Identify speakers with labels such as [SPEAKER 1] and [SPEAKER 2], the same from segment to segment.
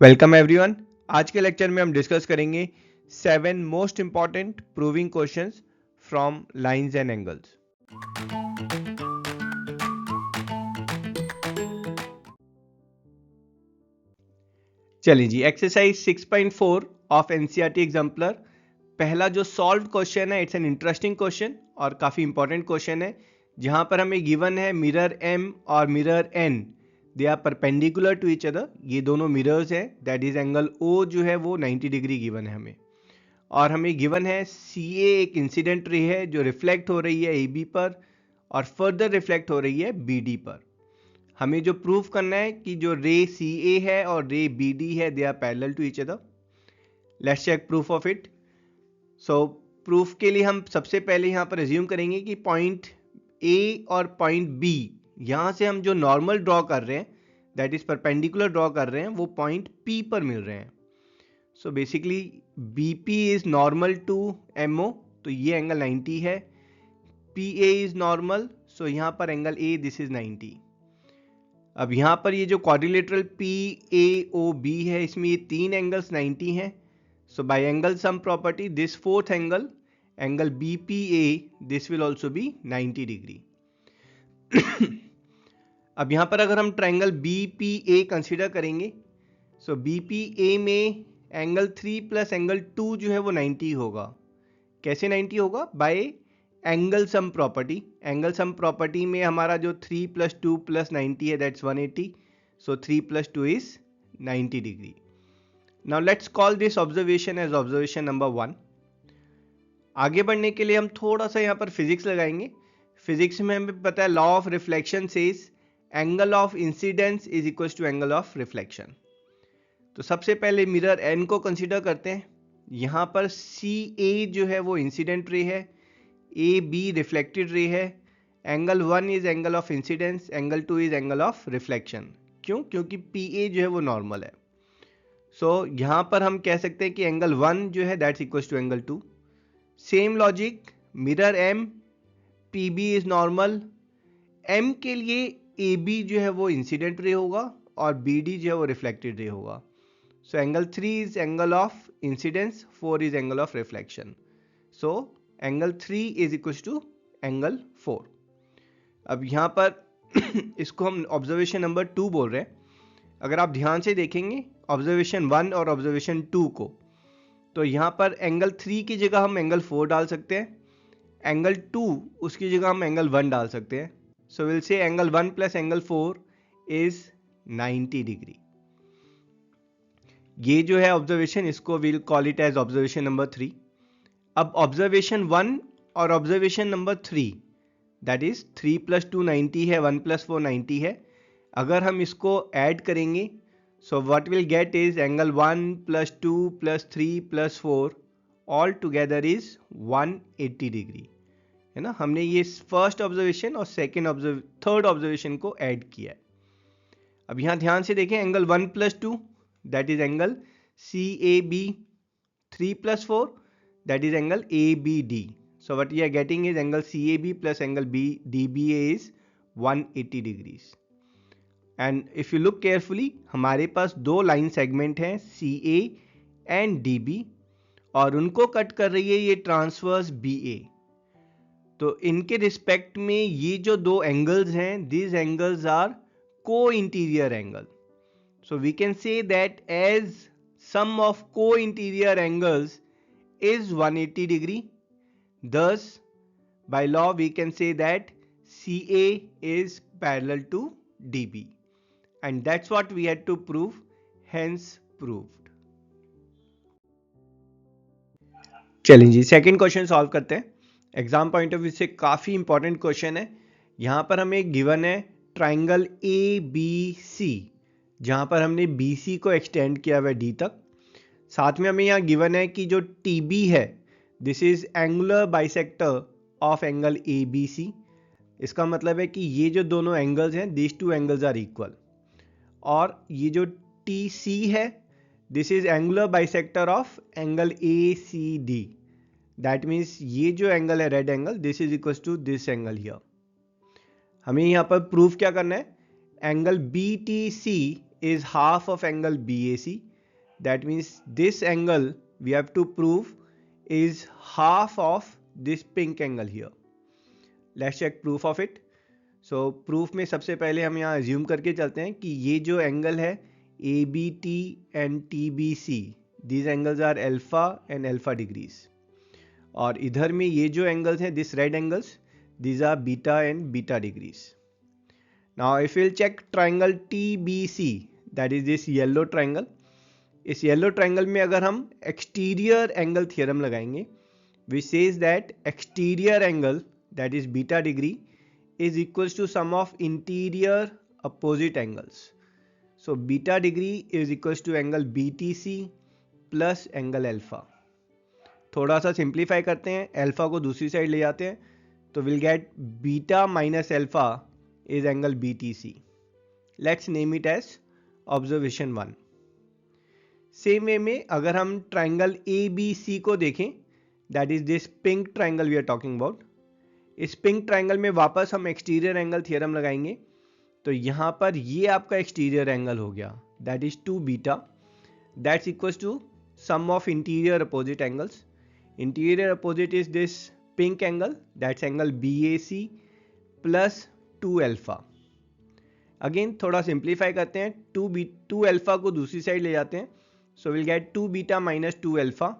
[SPEAKER 1] Welcome everyone. आज के lecture में हम डिस्कस करेंगे 7 most important proving questions from lines and angles. चलिए जी, एक्सरसाइज 6.4 ऑफ एनसीईआरटी एग्जाम्पलर। पहला जो सॉल्व क्वेश्चन है, इट्स एन इंटरेस्टिंग क्वेश्चन और काफ़ी इंपॉर्टेंट क्वेश्चन है, जहां पर हमें गिवन है मिरर एम और mirror N, they are perpendicular to each other. ये दोनों मिरर्स हैं, दैट इज एंगल ओ जो है वो 90 डिग्री गिवन है हमें। और हमें गिवन है सी ए एक इंसिडेंट रे है जो रिफ्लेक्ट हो रही है ए बी पर और फर्दर रिफ्लेक्ट हो रही है बी डी पर। हमें जो प्रूफ करना है कि जो रे सी ए है और रे बी डी है, they are parallel to each other. Let's check proof of it. So proof के लिए हम सबसे पहले यहाँ पर एज्यूम करेंगे कि पॉइंट ए और पॉइंट बी, यहाँ से हम जो नॉर्मल ड्रॉ कर रहे हैं, दैट इज परपेंडिकुलर ड्रॉ कर रहे हैं, वो पॉइंट पी पर मिल रहे हैं। So basically BP is normal to MO, तो ये एंगल 90 है। PA इज नॉर्मल, सो यहाँ पर एंगल A दिस इज 90। अब यहाँ पर ये जो क्वाड्रिलेटरल PAOB है, इसमें ये तीन एंगल्स 90 हैं। So by angle sum property this fourth angle, angle BPA, this will also be 90 degree. अब यहाँ पर अगर हम ट्राइंगल BPA कंसिडर करेंगे, सो BPA में एंगल 3 प्लस एंगल 2 जो है वो 90 होगा। कैसे 90 होगा? By angle sum property. Angle sum property में हमारा जो 3 प्लस 2 प्लस 90 है, that's 180। So 3 plus 2 is 90 degree. Now let's call this observation as observation number 1। आगे बढ़ने के लिए हम थोड़ा सा यहाँ पर फिजिक्स लगाएंगे। फिजिक्स में हमें पता है law of reflection says angle of incidence is equal to angle of reflection. तो सबसे पहले मिरर एन को कंसीडर करते हैं। यहाँ पर सी ए जो है वो इंसिडेंट रे है, ए बी रिफ्लेक्टेड रे है। Angle 1 is angle of incidence, angle 2 is angle of reflection. क्यों? क्योंकि पी ए जो है वो नॉर्मल है। सो यहाँ पर हम कह सकते हैं कि एंगल 1 जो है that's equal to angle 2। Same logic, mirror M, P B is normal. M के लिए ए बी जो है वो इंसिडेंट रे होगा और बी डी जो है वो रिफ्लेक्टेड रे होगा। So angle 3 is angle of incidence, 4 is angle of reflection. So angle 3 is equals to angle 4. अब यहाँ पर इसको हम ऑब्जर्वेशन नंबर 2 बोल रहे हैं। अगर आप ध्यान से देखेंगे ऑब्जर्वेशन 1 और ऑब्जर्वेशन 2 को, तो यहाँ पर एंगल 3 की जगह हम एंगल 4 डाल सकते हैं, एंगल 2 उसकी जगह हम एंगल 1 डाल सकते हैं। So we'll say angle 1 plus angle 4 is 90 degree. ये जो है ऑब्जर्वेशन, इसको we'll call it as observation number 3। अब ऑब्जर्वेशन 1 और observation number 3, that is 3 plus 2 90 है, 1 प्लस 4 90 है। अगर हम इसको ऐड करेंगे, so what will get is angle 1 plus 2 plus 3 plus 4 all together is 180 degree, है ना। हमने ये फर्स्ट ऑब्जर्वेशन और थर्ड ऑब्जर्वेशन को ऐड किया है। अब यहाँ ध्यान से देखें, angle 1 plus 2 that is angle CAB, 3 plus 4 that is angle ABD. So what we are getting is angle CAB plus angle DBA is 180 degrees. And if you look carefully, हमारे पास दो लाइन सेगमेंट हैं CA and DB और उनको cut कर रही है ये transverse BA। तो इनके रिस्पेक्ट में ये जो दो एंगल्स हैं, these angles are co-interior angle. So we can say that as sum of co-interior angles is 180 degree. Thus, by law we can say that CA is parallel to DB. And that's what we had to prove, hence proved. चलिए जी, second question solve करते हैं। Exam point of view से काफ़ी important question है। यहाँ पर हमें given है ट्राइंगल ABC, जहाँ पर हमने BC को एक्सटेंड किया हुआ है D तक। साथ में हमें यहाँ गिवन है कि जो TB है, this is angular bisector of angle ABC। इसका मतलब है कि ये जो दोनों एंगल्स हैं, this two angles are equal. और ये जो TC है, this is angular bisector of angle ACD। That means ये जो एंगल है red angle, this is equal to this angle here. हमें यहाँ पर प्रूफ क्या करना है? Angle BTC is half of angle BAC. That means this angle we have to prove is half of this pink angle here. Let's check proof of it. So proof में सबसे पहले हम यहाँ assume करके चलते हैं कि ये जो angle है ABT and TBC, these angles are alpha and alpha degrees. और इधर में ये जो angles हैं, this red angles, these are beta and beta degrees. Now if we'll check triangle TBC, that is this yellow triangle, इस yellow triangle में अगर हम एक्सटीरियर एंगल थ्योरम लगाएंगे which says that exterior angle, that is beta degree, is equals to sum of interior opposite angles. So beta degree is equals to angle BTC plus angle alpha. थोड़ा सा simplify करते हैं, alpha को दूसरी side ले जाते हैं तो we'll get beta minus alpha is angle BTC. Let's name it as observation 1. Same way में अगर हम ट्राइंगल ABC को देखें, that is this pink triangle we are talking about, इस पिंक ट्राइंगल में वापस हम एक्सटीरियर एंगल थ्योरम लगाएंगे तो यहां पर ये आपका एक्सटीरियर एंगल हो गया, that is 2 beta, that's equals to sum of interior opposite angles. Interior opposite is this pink angle, that's angle BAC plus 2 alpha. Again थोड़ा सिंप्लीफाई करते हैं, 2 अल्फा को दूसरी साइड ले जाते हैं so will get 2 beta minus 2 alpha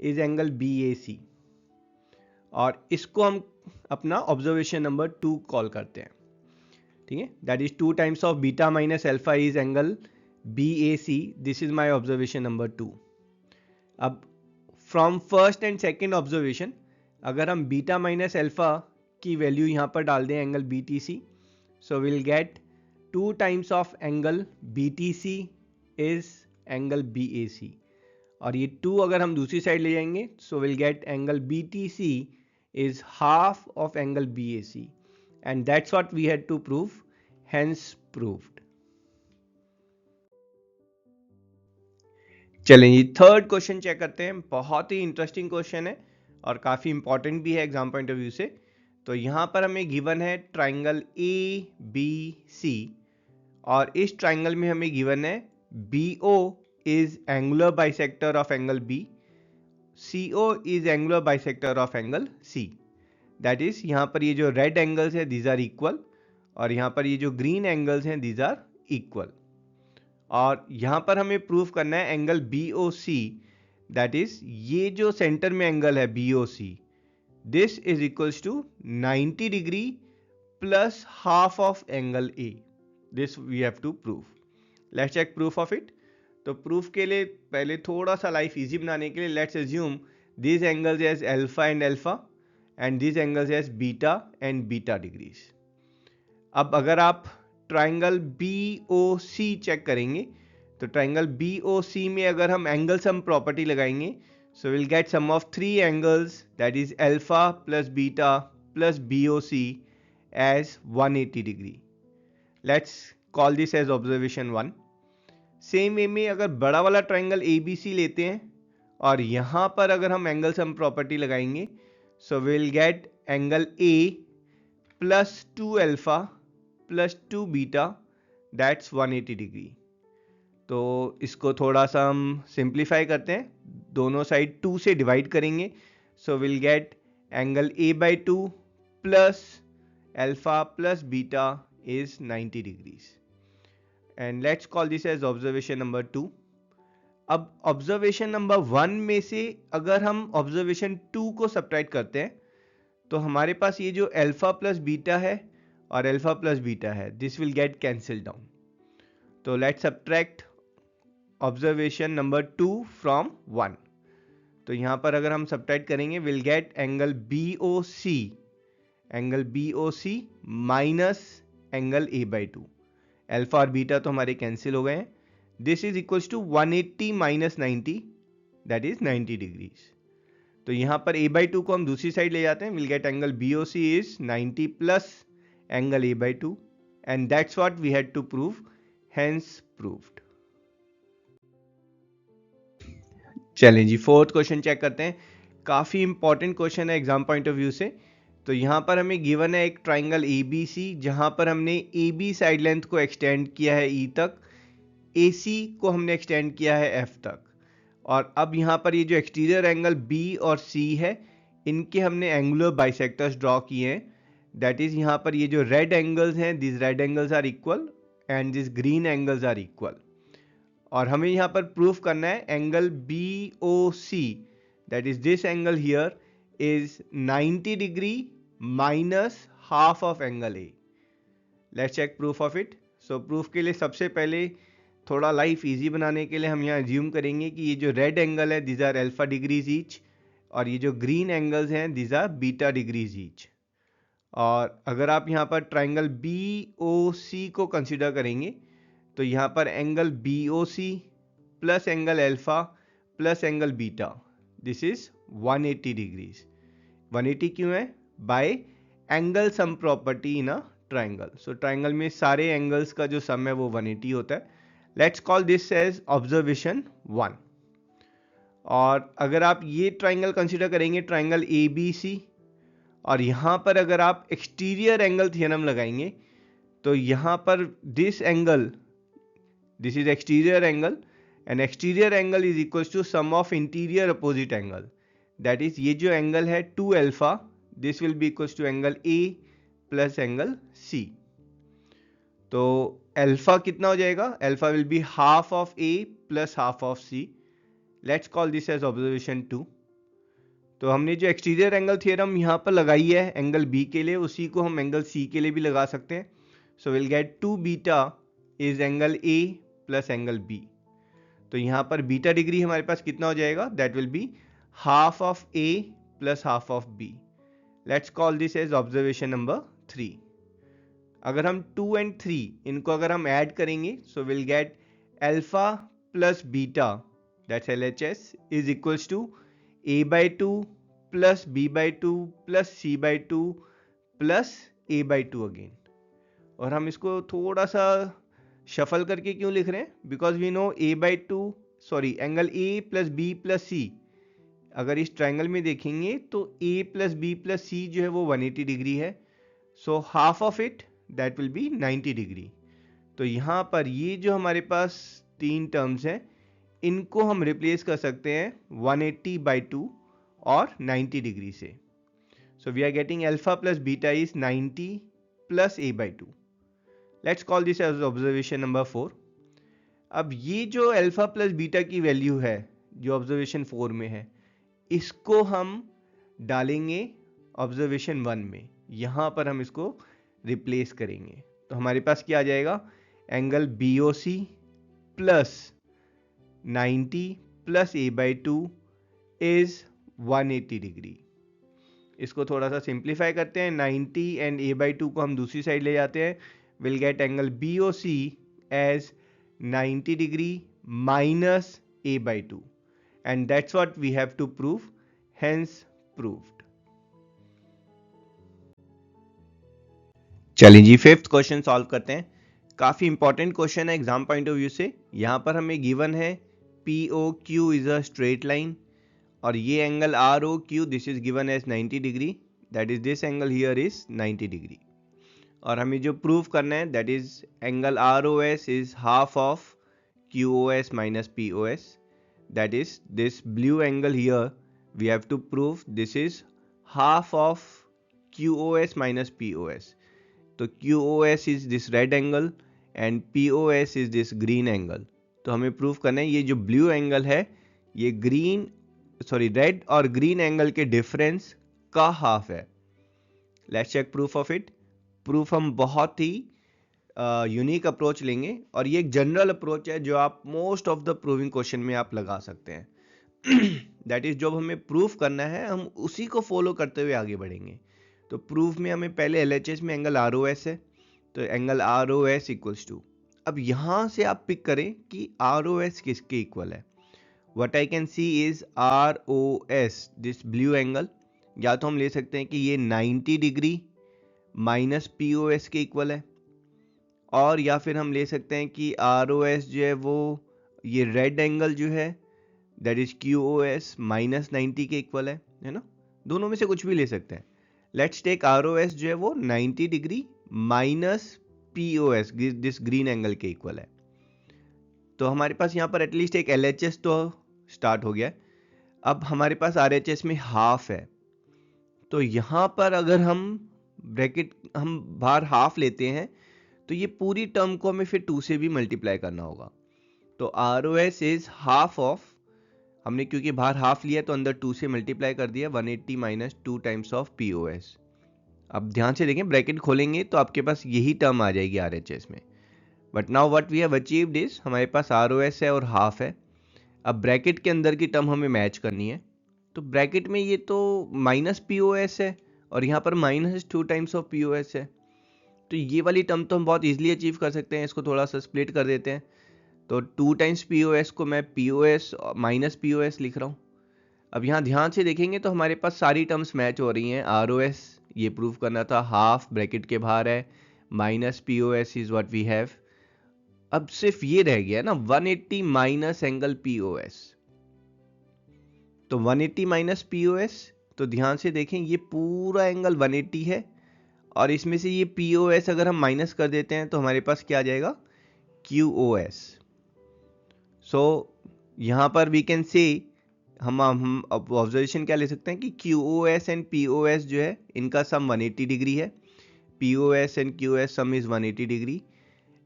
[SPEAKER 1] is angle BAC. और इसको हम अपना ऑब्जर्वेशन नंबर 2 कॉल करते हैं. ठीक है, that is 2 times of beta minus alpha is angle BAC. This is my observation number 2. अब from first and second observation अगर हम बीटा माइनस अल्फा की वैल्यू यहाँ पर डाल दें angle BTC, so will get 2 times of angle BTC is angle BAC. और ये 2 अगर हम दूसरी साइड ले जाएंगे so will get angle BTC is half of angle BAC, and that's what we had to prove, hence proved. चलें जी third question चेक करते हैं. बहुत ही इंटरेस्टिंग क्वेश्चन है और काफ़ी इंपॉर्टेंट भी है एग्जाम पॉइंट ऑफ व्यू से. तो यहाँ पर हमें गिवन है ट्राइंगल ABC और इस ट्राइंगल में हमें गिवन है BO is angular bisector of angle B, CO is angular bisector of angle C. That is यहाँ पर ये जो रेड एंगल्स है these are equal और यहाँ पर ये जो ग्रीन एंगल्स हैं these are equal. और यहाँ पर हमें प्रूव करना है एंगल BOC, that is ये जो सेंटर में एंगल है BOC, this is equals to 90 degree plus half of angle A. This we have to prove. Let's check proof of it. तो प्रूफ के लिए पहले थोड़ा सा लाइफ इजी बनाने के लिए let's assume this angles as alpha and alpha and this angles as beta and beta degrees. अब अगर आप ट्राइंगल BOC चेक करेंगे तो ट्राइंगल BOC में अगर हम एंगल सम प्रॉपर्टी लगाएंगे so will get sum of 3 angles that is alpha plus beta plus BOC as 180 degree. Let's call this as observation 1. Same way में अगर बड़ा वाला ट्राइंगल ABC लेते हैं और यहाँ पर अगर हम एंगल सम प्रॉपर्टी लगाएंगे so will get angle A plus 2 alpha plus 2 beta that's 180 degree. तो इसको थोड़ा सा हम सिंप्लीफाई करते हैं, दोनों साइड 2 से डिवाइड करेंगे so will get angle A/2 plus alpha plus beta is 90 degrees. And let's call this as observation number 2. अब ऑब्जर्वेशन नंबर 1 में से अगर हम ऑब्जर्वेशन 2 को सब्ट्रैक्ट करते हैं तो हमारे पास ये जो अल्फा प्लस बीटा है और अल्फा प्लस बीटा है this will get cancel down. तो let's subtract observation number 2 from 1. तो यहाँ पर अगर हम सब्ट्रैक्ट करेंगे will get angle BOC minus angle A/2. Alpha और बीटा तो हमारे कैंसिल हो गए हैं. This is equals to 180 minus 90 that is 90 degrees. तो यहाँ पर A/2 को हम दूसरी साइड ले जाते हैं we'll get angle BOC is 90 plus angle A/2 and that's what we had to prove, hence proved. चलें जी फोर्थ क्वेश्चन चेक करते हैं. काफी इंपॉर्टेंट क्वेश्चन है एग्जाम पॉइंट ऑफ व्यू से. तो यहाँ पर हमें गिवन है एक ट्राइंगल ABC जहाँ पर हमने AB साइड लेंथ को एक्सटेंड किया है E तक. AC को हमने एक्सटेंड किया है F तक। और अब यहाँ पर ये जो एक्सटीरियर एंगल B और C है, इनके हमने एंगुलर बाइसेक्टर्स ड्रॉ किए हैं। दैट इज यहाँ पर ये जो रेड एंगल्स हैं, this red angles are equal and this green angles are equal. और हमें यहाँ पर प्रूफ करना है angle BOC, that is this angle here is 90 degree minus half of angle A। Let's check proof of it. So proof के लिए सबसे पहले थोड़ा लाइफ इजी बनाने के लिए हम यहाँ एज्यूम करेंगे कि ये जो रेड एंगल है this are alpha degrees each, और ये जो ग्रीन एंगल्स हैं this are beta degrees each. और अगर आप यहाँ पर ट्राइंगल BOC को कंसिडर करेंगे तो यहाँ पर angle BOC plus angle alpha plus angle beta, this is 180 degrees. 180 क्यों है? Bye angle sum property in a triangle. So triangle में सारे एंगल्स का जो सम है वो 180 होता है। Let's call this as observation 1। और अगर आप ये ट्राइंगल कंसिडर करेंगे ट्राइंगल ABC, और यहाँ पर अगर आप एक्सटीरियर एंगल थ्योरम लगाएंगे तो यहाँ पर this angle, this is exterior angle and exterior angle is equal to sum of interior opposite angle. That is ये जो एंगल है 2 alpha, this will be equal to angle A plus angle C। तो alpha कितना हो जाएगा? Alpha will be half of A plus half of C। Let's call this as observation 2। तो हमने जो एक्सटीरियर एंगल थ्योरम यहाँ पर लगाई है एंगल B के लिए, उसी को हम एंगल C के लिए भी लगा सकते हैं। So will get 2 beta is angle A plus angle B। तो यहाँ पर बीटा डिग्री हमारे पास कितना हो जाएगा? That will be half of A plus half of B। Let's call this as observation number 3। अगर हम 2 and 3 इनको अगर हम ऐड करेंगे so will get alpha plus beta, that's LHS, is equals to A/2 plus B/2 plus C/2 plus A/2 again. और हम इसको थोड़ा सा शफल करके क्यों लिख रहे हैं? Because we know A/2 sorry angle A plus B plus C, अगर इस ट्राइंगल में देखेंगे तो A plus B plus C जो है वो 180 डिग्री है। So half of it that will be 90 degree. तो यहाँ पर ये जो हमारे पास तीन टर्म्स हैं इनको हम रिप्लेस कर सकते हैं 180/2 और 90 डिग्री से। So we are getting alpha plus beta is 90 plus A/2। Let's call this as observation number 4। अब ये जो अल्फा प्लस बीटा की वैल्यू है जो ऑब्जर्वेशन 4 में है, इसको हम डालेंगे ऑब्जर्वेशन 1 में। यहाँ पर हम इसको रिप्लेस करेंगे तो हमारे पास क्या आ जाएगा? Angle BOC plus 90 plus A/2 is 180 degree. इसको थोड़ा सा सिंप्लीफाई करते हैं, 90 एंड A/2 को हम दूसरी साइड ले जाते हैं, we'll get angle BOC as 90 degree minus A/2 and that's what we have to prove, hence proved. चलिए जी फिफ्थ क्वेश्चन सॉल्व करते हैं। काफी इंपॉर्टेंट क्वेश्चन है एग्जाम पॉइंट ऑफ व्यू से। यहाँ पर हमें गिवन है POQ is a straight line और ये angle ROQ this is given as 90 degree, that is this angle here is 90 degree. और हमें जो प्रूव करना है that is angle ROS is half of QOS minus POS, that is this blue angle here we have to prove this is half of QOS minus POS। तो QOS is this red angle and POS is this green angle. तो हमें prove करना है ये जो blue angle है ये red और ग्रीन एंगल के डिफरेंस का हाफ है। Let's check proof of it. Proof हम बहुत ही यूनिक अप्रोच लेंगे और ये एक जनरल अप्रोच है जो आप most of the proving question में आप लगा सकते हैं। दैट इज जब हमें प्रूफ करना है हम उसी को फॉलो करते हुए आगे बढ़ेंगे। तो प्रूफ में हमें पहले LHS में एंगल ROS है, तो एंगल ROS इक्वल्स टू, अब यहां से आप पिक करें कि ROS किसके इक्वल है। What I can see is ROS this blue angle, या तो हम ले सकते हैं कि ये 90 डिग्री माइनस POS के इक्वल है, और या फिर हम ले सकते हैं कि ROS जो है वो ये रेड एंगल जो है दैट इज QOS माइनस 90 के इक्वल है ना। दोनों में से कुछ भी ले सकते हैं। लेट्स टेक ROS जो है वो 90 degree minus POS this green angle के इक्वल है। तो हमारे पास यहाँ पर एटलीस्ट एक LHS तो स्टार्ट हो गया है। अब हमारे पास RHS में हाफ है, तो यहाँ पर अगर हम ब्रैकेट हम बाहर हाफ लेते हैं तो ये पूरी टर्म को हमें फिर 2 से भी मल्टीप्लाई करना होगा। तो ROS इज हाफ ऑफ, हमने क्योंकि बाहर हाफ लिया तो अंदर 2 से मल्टीप्लाई कर दिया, 180 माइनस 2 टाइम्स ऑफ POS। अब ध्यान से देखें, ब्रैकेट खोलेंगे तो आपके पास यही टर्म आ जाएगी RHS में। But now what we have achieved is, हमारे पास ROS है और हाफ है। अब ब्रैकेट के अंदर की टर्म हमें मैच करनी है, तो ब्रैकेट में ये तो माइनस POS है और यहाँ पर माइनस 2 टाइम्स ऑफ POS है। तो ये वाली टर्म तो हम बहुत इजीली अचीव कर सकते हैं। इसको थोड़ा सा स्प्लिट कर देते हैं, तो 2 टाइम्स POS को मैं POS माइनस POS लिख रहा हूँ। अब यहाँ ध्यान से देखेंगे तो हमारे पास सारी टर्म्स मैच हो रही हैं। ROS ये प्रूव करना था, हाफ ब्रैकेट के बाहर है, minus POS is what we have. अब सिर्फ ये रह गया ना 180 माइनस एंगल POS। तो 180 माइनस POS, तो ध्यान से देखें ये पूरा एंगल 180 है और इसमें से ये POS अगर हम माइनस कर देते हैं तो हमारे पास क्या आ जाएगा, QOS। सो यहाँ पर वी कैन से हम ऑब्जर्वेशन क्या ले सकते हैं कि QOS एंड POS जो है इनका सम 180 डिग्री है। POS and QOS some is 180 degree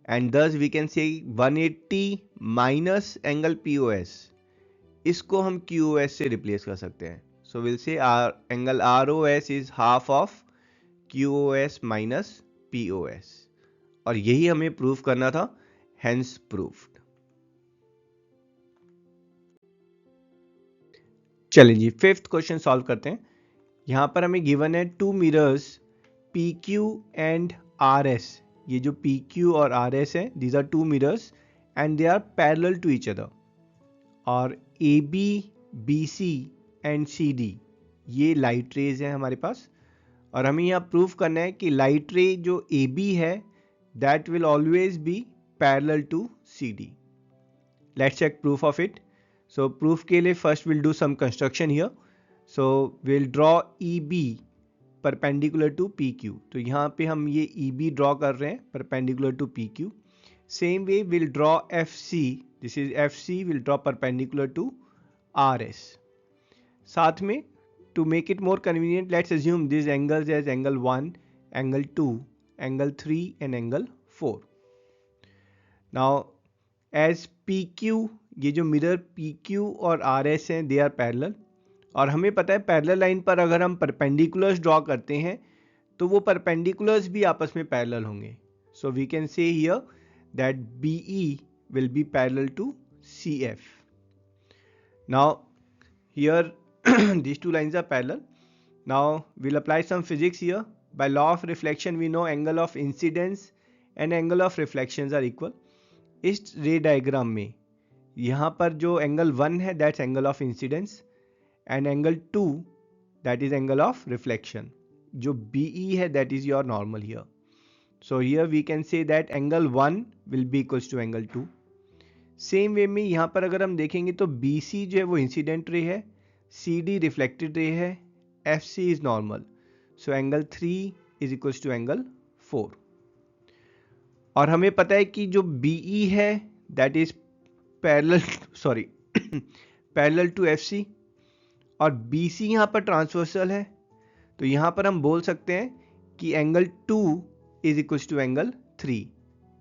[SPEAKER 1] and दस वी कैन से 180 माइनस एंगल POS, इसको हम QOS से रिप्लेस कर सकते हैं। So we'll say angle ROS is half of QOS minus POS, और यही हमें प्रूफ करना था, हेंस प्रूफ्ड। चलिए जी, फिफ्थ क्वेश्चन सॉल्व करते हैं। यहाँ पर हमें गिवन है 2 मिरर्स PQ एंड RS। ये जो PQ और RS है, these are 2 mirrors and they are parallel to each other. और AB, BC एंड CD ये लाइट रेज हैं हमारे पास, और हमें यहाँ प्रूफ करना है कि लाइट रे जो AB है that will always be parallel to CD। Let's check proof of it. So proof के लिए first will do some construction here. So will draw EB perpendicular to PQ। तो यहाँ पे हम ये EB ड्रॉ कर रहे हैं perpendicular to PQ। Same way will draw FC, this is FC will draw perpendicular to RS। साथ में to make it more convenient, let's assume these angles as angle 1, angle 2, angle 3 and angle 4. Now as PQ, ये जो mirror PQ और RS हैं they are parallel, और हमें पता है पैरेलल लाइन पर अगर हम परपेंडिकुलर्स ड्रॉ करते हैं तो वो परपेंडिकुलर्स भी आपस में पैरेलल होंगे। So we can say here that BE will be parallel to CF. Now here these two lines are parallel. Now we'll apply some physics here. By law of reflection we know angle of incidence and angle of reflections are equal. इस रे diagram में यहाँ पर जो angle 1 है that's angle of incidence and angle 2 that is angle of reflection. जो BE है that is your normal here. So here we can say that angle 1 will be equals to angle 2। Same way में यहाँ पर अगर हम देखेंगे तो BC जो है वो इंसिडेंट रे है, CD रिफ्लेक्टेड रे है, FC is normal. So angle 3 is equals to angle 4. और हमें पता है कि जो BE है that is parallel parallel to FC, और BC यहाँ पर ट्रांसवर्सल है, तो यहाँ पर हम बोल सकते हैं कि angle 2 is equals to angle 3.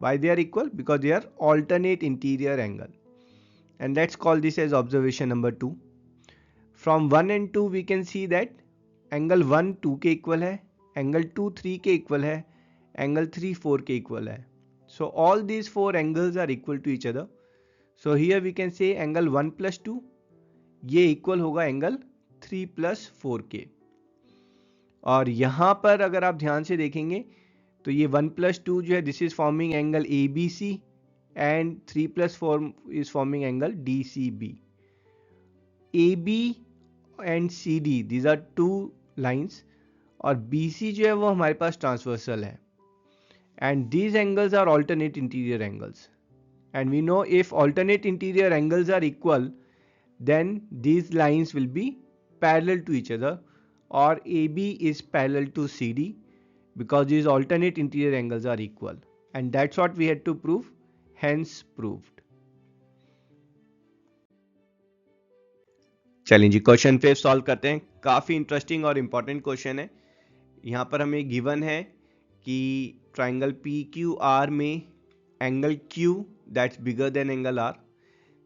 [SPEAKER 1] Why they are equal? Because they are alternate interior angle. And let's call this as observation number 2. From 1 and 2 we can see that angle 1 2 के इक्वल है, एंगल 2 3 के equal है, angle 3 4 के equal है। So all these 4 angles are equal to each other. So here we can say angle 1 plus 2 ये equal होगा angle 3 plus 4 के। और यहाँ पर अगर आप ध्यान से देखेंगे तो ये 1 प्लस 2 जो है this is forming angle ABC and 3 plus 4 is forming angle DCB। AB and CD these are 2 lines, और BC जो है वो हमारे पास ट्रांसवर्सल है, and these angles are alternate interior angles, and we know if alternate interior angles are equal then these lines will be parallel to each other, और AB is parallel to CD because these alternate interior angles are equal, and that's what we had to prove, hence proved. चलिए जी question पे solve करते हैं। काफ़ी interesting और important question है। यहाँ पर हमें गिवन है कि ट्राइंगल पी क्यू आर में angle Q that's bigger than angle R.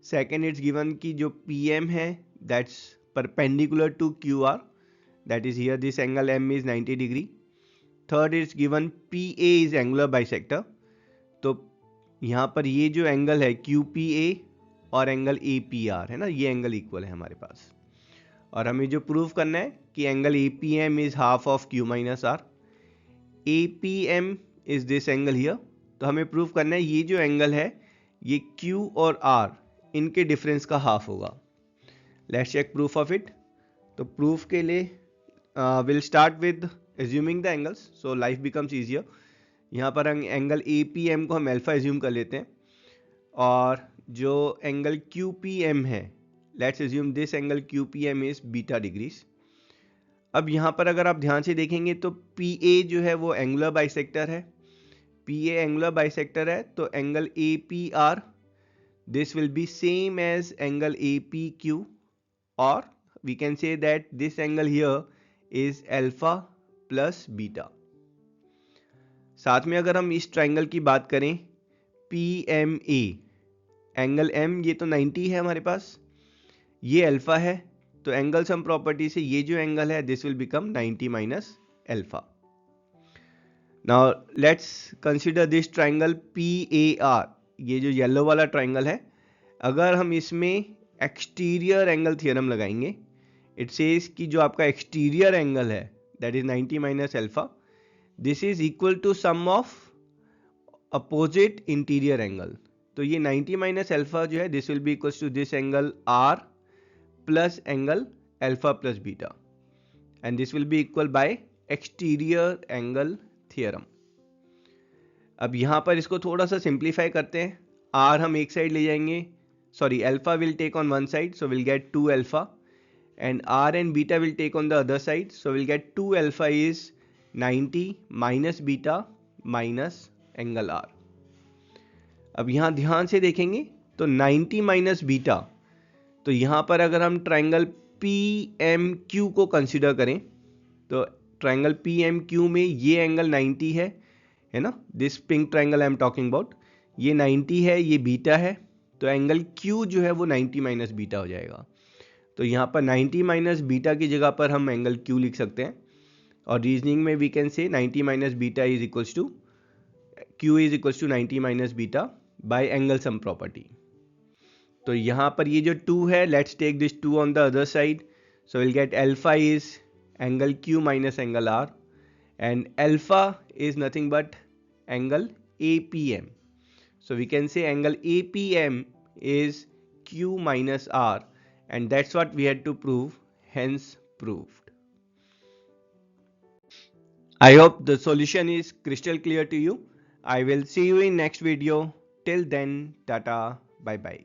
[SPEAKER 1] Second it's given कि जो पी एम है that's perpendicular to Q R, that is here this angle M is 90 degree. Third it's given P A is angular bisector. तो यहाँ पर ये जो angle है Q P A और एंगल ए पी आर है ना, ये एंगल इक्वल है हमारे पास। और हमें जो प्रूव करना है कि angle A P M is half of Q minus R. A P M is this angle here. तो हमें प्रूव करना है ये जो एंगल है ये क्यू और आर इनके डिफरेंस का हाफ होगा। Let's check proof of it. तो प्रूफ के लिए will start with assuming the angles, so life becomes easier. यहाँ पर एंगल ए पी एम को हम अल्फा एज्यूम कर लेते हैं, और जो एंगल क्यू पी एम है let's assume this angle Q P M is beta degrees. अब यहाँ पर अगर आप ध्यान से देखेंगे तो पी ए जो है वो एंगुलर बाइसेक्टर है। पी ए एंगुलर बाइसेक्टर है तो angle A P R this will be same as angle APQ, or we can say that this angle here is alpha plus beta। साथ में अगर हम इस ट्राइंगल की बात करें PMA, एंगल M ये तो 90 है हमारे पास, ये अल्फा है, तो एंगल सम प्रॉपर्टी से ये जो एंगल है this will become 90 minus alpha. Now let's consider this triangle PAR, ये जो येलो वाला ट्राइंगल है। अगर हम इसमें एक्सटीरियर एंगल थ्योरम लगाएंगे, इट सेज कि जो आपका एक्सटीरियर एंगल है that is 90 minus alpha, this is equal to sum of opposite interior angle. तो ये 90 माइनस अल्फा जो है this will be equal to this angle R plus angle alpha plus beta, and this will be equal by exterior angle theorem. अब यहाँ पर इसको थोड़ा सा सिंप्लीफाई करते हैं। आर हम एक साइड ले जाएंगे, sorry alpha will take on one side, so we'll get 2 alpha, and r and beta will take on the other side, so we'll get 2 alpha is 90 minus beta minus angle r। अब यहाँ ध्यान से देखेंगे तो 90 minus beta, तो यहाँ पर अगर हम ट्राइंगल पी एम क्यू को कंसिडर करें तो ट्राइंगल पी एम क्यू में ये एंगल 90 है ना, this pink triangle I am talking about, ये 90 है, ये बीटा है, तो एंगल Q जो है वो 90 माइनस बीटा हो जाएगा। तो यहाँ पर 90 माइनस बीटा की जगह पर हम एंगल Q लिख सकते हैं, और रीजनिंग में we can say 90 minus beta is equals to Q is equals to 90 minus beta by angle sum property. तो यहाँ पर ये जो 2 है, let's take this 2 on the other side, so will get alpha is angle Q minus angle R, and alpha is nothing but angle APM। So we can say angle APM is Q minus R, and that's what we had to prove, hence proved. I hope the solution is crystal clear to you. I will see you in next video. Till then, tata, bye bye.